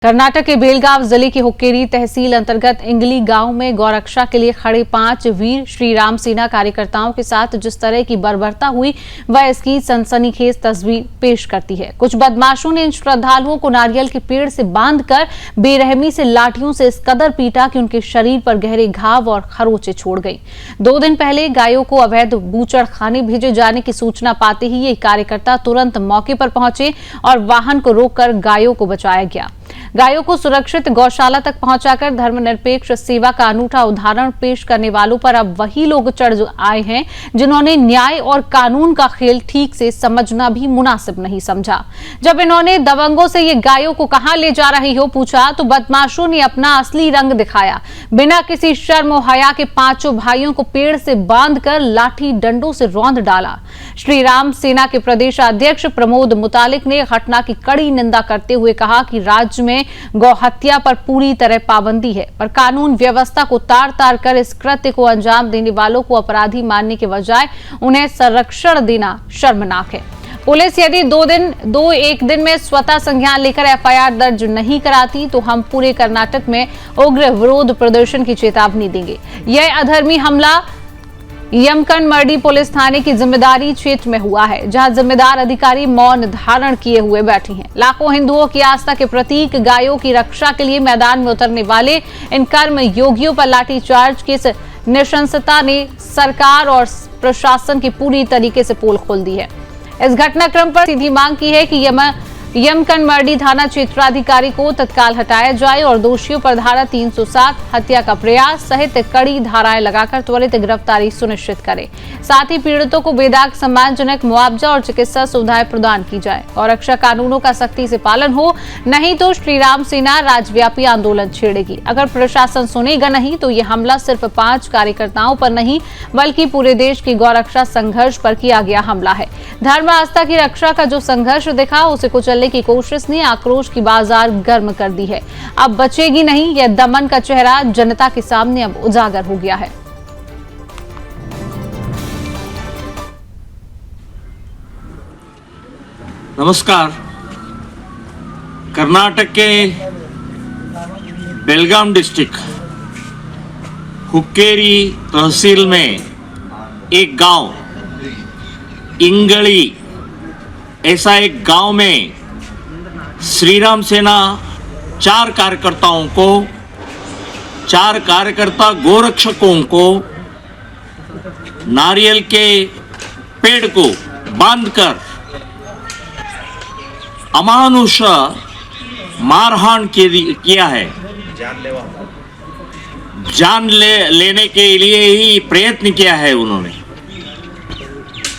कर्नाटक के बेलगाव जिले की हुक्केरी तहसील अंतर्गत इंगली गांव में गौरक्षा के लिए खड़े 5 वीर श्री राम सेना कार्यकर्ताओं के साथ जिस तरह की बर्बरता हुई वह इसकी सनसनीखेज तस्वीर पेश करती है। कुछ बदमाशों ने इन श्रद्धालुओं को नारियल के पेड़ से बांधकर बेरहमी से लाठियों से इस कदर पीटा कि उनके शरीर पर गहरे घाव और खरोंचे छोड़ गई। 2 दिन पहले गायों को अवैध बूचड़ खाने भेजे जाने की सूचना पाते ही ये कार्यकर्ता तुरंत मौके पर पहुंचे और वाहन को रोककर गायों को बचाया गया। गायों को सुरक्षित गौशाला तक पहुंचाकर धर्मनिरपेक्ष सेवा का अनूठा उदाहरण पेश करने वालों पर अब वही लोग चढ़ आए हैं जिन्होंने न्याय और कानून का खेल ठीक से समझना भी मुनासिब नहीं समझा। जब इन्होंने दबंगों से ये गायों को कहां ले जा रही हो पूछा तो बदमाशों ने अपना असली रंग दिखाया। बिना किसी शर्म और हया के 5 भाइयों को पेड़ से बांधकर लाठी डंडों से रौंद डाला। श्री राम सेना के प्रदेश अध्यक्ष प्रमोद मुतालिक ने घटना की कड़ी निंदा करते हुए कहा कि राज्य में गौ हत्या पर पूरी तरह पाबंदी है, पर कानून व्यवस्था को तार तार कर इस कृत्य को अंजाम देने वालों को अपराधी मानने के बजाय उन्हें संरक्षण देना शर्मनाक है। पुलिस यदि 1 दिन में स्वतः संज्ञान लेकर एफआईआर दर्ज नहीं कराती तो हम पूरे कर्नाटक में उग्र विरोध प्रदर्शन की चेतावनी देंगे। यह अधर्मी हमला यमकनमरडी पुलिस थाने की जिम्मेदारी क्षेत्र में हुआ है, जहां जिम्मेदार अधिकारी मौन धारण किए हुए बैठे हैं। लाखों हिंदुओं की आस्था के प्रतीक गायों की रक्षा के लिए मैदान में उतरने वाले इन कर्म योगियों पर लाठीचार्ज की इस नृशंसता ने सरकार और प्रशासन की पूरी तरीके से पोल खोल दी है। इस घटनाक्रम पर सीधी मांग की है कि यमकनमरडी थाना क्षेत्राधिकारी को तत्काल हटाया जाए और दोषियों पर धारा 307 हत्या का प्रयास सहित कड़ी धाराएं लगाकर त्वरित गिरफ्तारी सुनिश्चित करे। साथ ही पीड़ितों को बेदाग सम्मानजनक मुआवजा और चिकित्सा सुविधाएं प्रदान की जाए और रक्षा कानूनों का सख्ती से पालन हो, नहीं तो श्री राम सेना राज्यव्यापी आंदोलन छेड़ेगी। अगर प्रशासन सुनेगा नहीं तो ये हमला सिर्फ 5 कार्यकर्ताओं पर नहीं बल्कि पूरे देश की गौरक्षा संघर्ष पर किया गया हमला है। धर्म आस्था की रक्षा का जो संघर्ष दिखा उसे कुचलने की कोशिश ने आक्रोश की बाजार गर्म कर दी है। अब बचेगी नहीं, यह दमन का चेहरा जनता के सामने अब उजागर हो गया है। नमस्कार। कर्नाटक के बेलगाम डिस्ट्रिक्ट हुक्केरी तहसील में एक गांव इंगली ऐसा एक गांव में श्री राम सेना 4 कार्यकर्ता गोरक्षकों को नारियल के पेड़ को बांधकर अमानुष मारहाण किया है। जान लेने के लिए ही प्रयत्न किया है उन्होंने।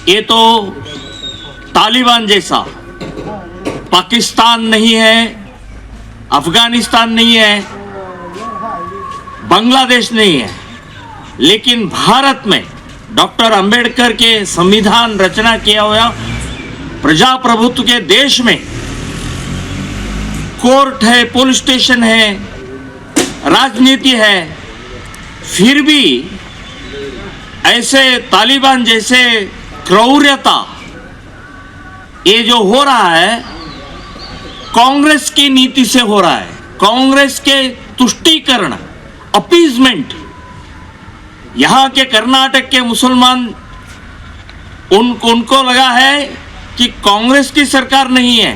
ये तो तालिबान जैसा पाकिस्तान नहीं है, अफगानिस्तान नहीं है, बांग्लादेश नहीं है, लेकिन भारत में डॉक्टर अंबेडकर के संविधान रचना किया हुआ प्रजाप्रभुत्व के देश में कोर्ट है, पुलिस स्टेशन है, राजनीति है, फिर भी ऐसे तालिबान जैसे क्रौर्यता ये जो हो रहा है कांग्रेस की नीति से हो रहा है। कांग्रेस के तुष्टीकरण, अपीजमेंट। यहाँ के कर्नाटक के मुसलमान उनको लगा है कि कांग्रेस की सरकार नहीं है,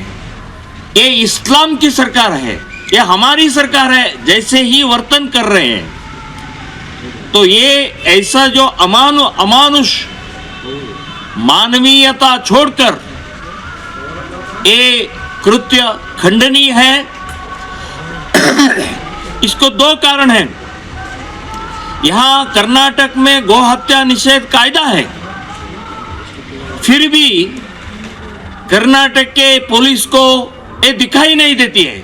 ये इस्लाम की सरकार है, ये हमारी सरकार है, जैसे ही वर्तन कर रहे हैं। तो ये ऐसा जो अमानुष मानवीयता छोड़कर ये कृत्य खंडनीय है। इसको 2 कारण हैं। यहां कर्नाटक में गौ हत्या निषेध कायदा है, फिर भी कर्नाटक के पुलिस को ये दिखाई नहीं देती है।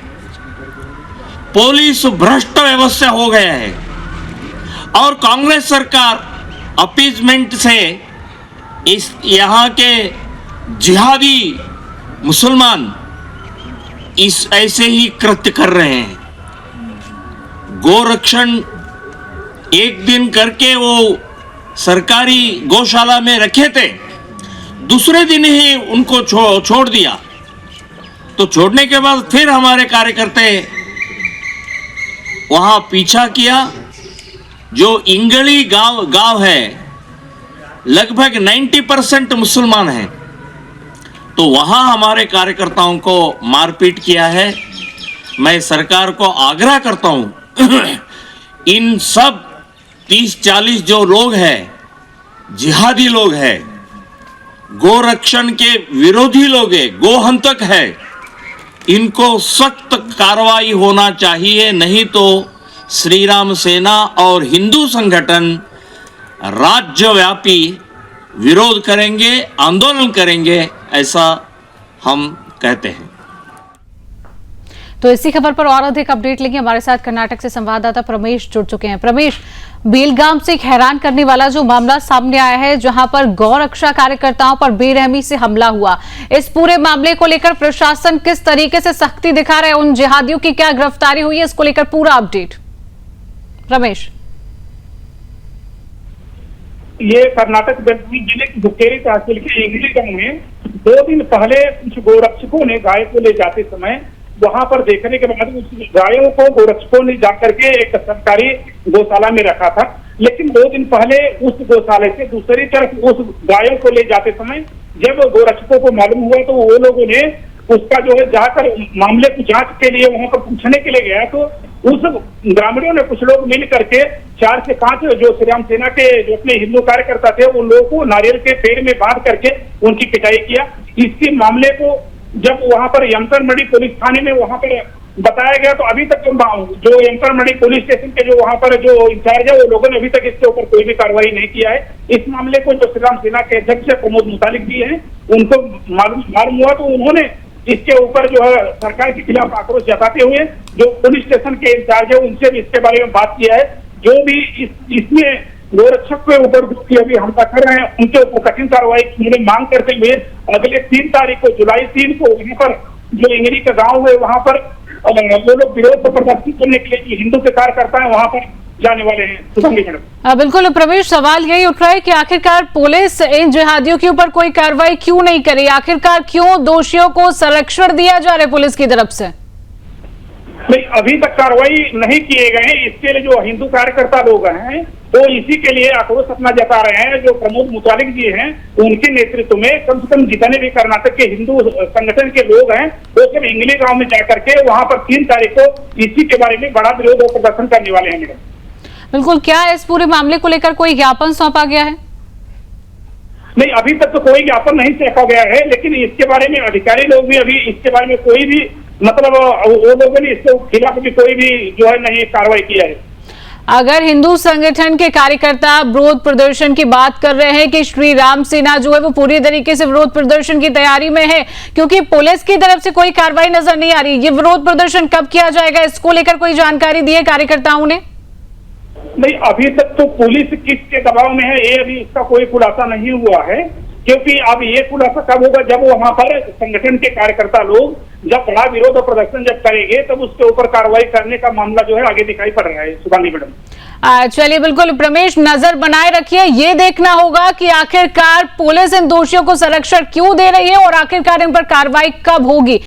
पुलिस भ्रष्ट व्यवस्था हो गया है और कांग्रेस सरकार अपीजमेंट से इस यहाँ के जिहादी मुसलमान इस ऐसे ही कृत्य कर रहे हैं। गोरक्षण एक दिन करके वो सरकारी गौशाला में रखे थे, दूसरे दिन ही उनको छोड़ दिया। तो छोड़ने के बाद फिर हमारे कार्यकर्ता वहां पीछा किया। जो इंगली गांव है, लगभग 90% मुसलमान हैं, तो वहां हमारे कार्यकर्ताओं को मारपीट किया है। मैं सरकार को आग्रह करता हूं इन सब 30-40 जो लोग हैं, जिहादी लोग हैं, गोरक्षण के विरोधी लोग हैं, गोहंतक है, इनको सख्त कार्रवाई होना चाहिए। नहीं तो श्री राम सेना और हिंदू संगठन राज्यव्यापी विरोध करेंगे, आंदोलन करेंगे, ऐसा हम कहते हैं। तो इसी खबर पर और अधिक अपडेट लेंगे। हमारे साथ कर्नाटक से संवाददाता प्रमेश जुड़ चुके हैं। प्रमेश, बेलगाम से एक हैरान करने वाला जो मामला सामने आया है, जहां पर गौरक्षा कार्यकर्ताओं पर बेरहमी से हमला हुआ, इस पूरे मामले को लेकर प्रशासन किस तरीके से सख्ती दिखा रहा है? उन जिहादियों की क्या गिरफ्तारी हुई है, इसको लेकर पूरा अपडेट रमेश। ये कर्नाटक जिले की हुक्केरी तहसील के इंगली गांव में 2 दिन पहले कुछ गोरक्षकों ने गाय को ले जाते समय वहां पर देखने के बाद उस गायों को गोरक्षकों ने जाकर के एक सरकारी गौशाला में रखा था। लेकिन 2 दिन पहले उस गौशाले से दूसरी तरफ उस गायों को ले जाते समय जब गोरक्षकों को मालूम हुआ तो वो लोगों ने उसका जो है जाकर मामले की जांच के लिए वहां पर पूछने के लिए गया, तो उस ग्रामीणों ने कुछ लोग मिल करके 4 से 5 जो श्री राम सेना के जो अपने हिंदू कार्यकर्ता थे उन लोगों को नारियल के पेड़ में बांध करके उनकी पिटाई किया। इसके मामले को जब वहां पर यमतरमढ़ी पुलिस थाने में वहां पर बताया गया, तो अभी तक जो यमतरमढ़ी पुलिस स्टेशन के जो वहां पर जो इंचार्ज है वो लोगों ने अभी तक इसके ऊपर कोई भी कार्रवाई नहीं किया है। इस मामले को जो श्री राम सेना के अध्यक्ष प्रमोद मुतालिक जी हैं उनको मालूम हुआ, तो उन्होंने इसके ऊपर जो है सरकार के खिलाफ आक्रोश जताते हुए जो पुलिस स्टेशन के इंचार्ज है उनसे भी इसके बारे में बात किया है। जो भी इसमें गोरक्षक के ऊपर जो अभी हमला कर रहे हैं उनके ऊपर कठिन कार्रवाई की मांग करते हुए अगले 3 तारीख को जुलाई 3 को वहां पर जो इंगरी का गांव है वहां पर वो लोग विरोध प्रदर्शन करने के लिए हिंदू के कार्यकर्ता है वहां पर जाने वाले हैं। बिल्कुल प्रवेश, सवाल यही उठ रहा है कि आखिरकार पुलिस इन जिहादियों के ऊपर कोई कार्रवाई क्यों नहीं करी? आखिरकार क्यों दोषियों को संरक्षण दिया जा रहा है पुलिस की तरफ से? नहीं, अभी तक कार्रवाई नहीं किए गए हैं। इसके लिए जो हिंदू कार्यकर्ता लोग हैं तो इसी के लिए आक्रोश अपना जता रहे हैं। जो प्रमोद मुतालिक जी हैं उनके नेतृत्व में कम से कम जितने भी कर्नाटक के हिंदू संगठन के लोग हैं वो सब इंगली गांव में जाकर के वहां पर 3 तारीख को इसी के बारे में बड़ा विरोध और प्रदर्शन करने वाले हैं। बिल्कुल, क्या इस पूरे मामले को लेकर कोई ज्ञापन सौंपा गया है? नहीं, अभी तक तो कोई ज्ञापन नहीं सौंपा गया है, लेकिन इसके बारे में अधिकारी लोग भी अभी इसके बारे में कोई भी मतलब वो लोगों ने इसके खिलाफ भी कोई भी जो है नहीं कार्रवाई किया है। अगर हिंदू संगठन के कार्यकर्ता विरोध प्रदर्शन की बात कर रहे हैं कि श्री राम सेना जो है वो पूरी तरीके से विरोध प्रदर्शन की तैयारी में है, क्योंकि पुलिस की तरफ से कोई कार्रवाई नजर नहीं आ रही, ये विरोध प्रदर्शन कब किया जाएगा, इसको लेकर कोई जानकारी दी है कार्यकर्ताओं ने? नहीं, अभी तक तो पुलिस किसके दबाव में है ये अभी इसका कोई खुलासा नहीं हुआ है, क्योंकि अब ये खुलासा कब होगा जब वहां पर संगठन के कार्यकर्ता लोग जब बड़ा विरोध और प्रदर्शन जब करेंगे तब उसके ऊपर कार्रवाई करने का मामला जो है आगे दिखाई पड़ रहा है। सुभानी मैडम, चलिए बिल्कुल प्रमेश, नजर बनाए रखिए। ये देखना होगा कि आखिरकार पुलिस इन दोषियों को संरक्षण क्यों दे रही है और आखिरकार इन पर कार्रवाई कब होगी।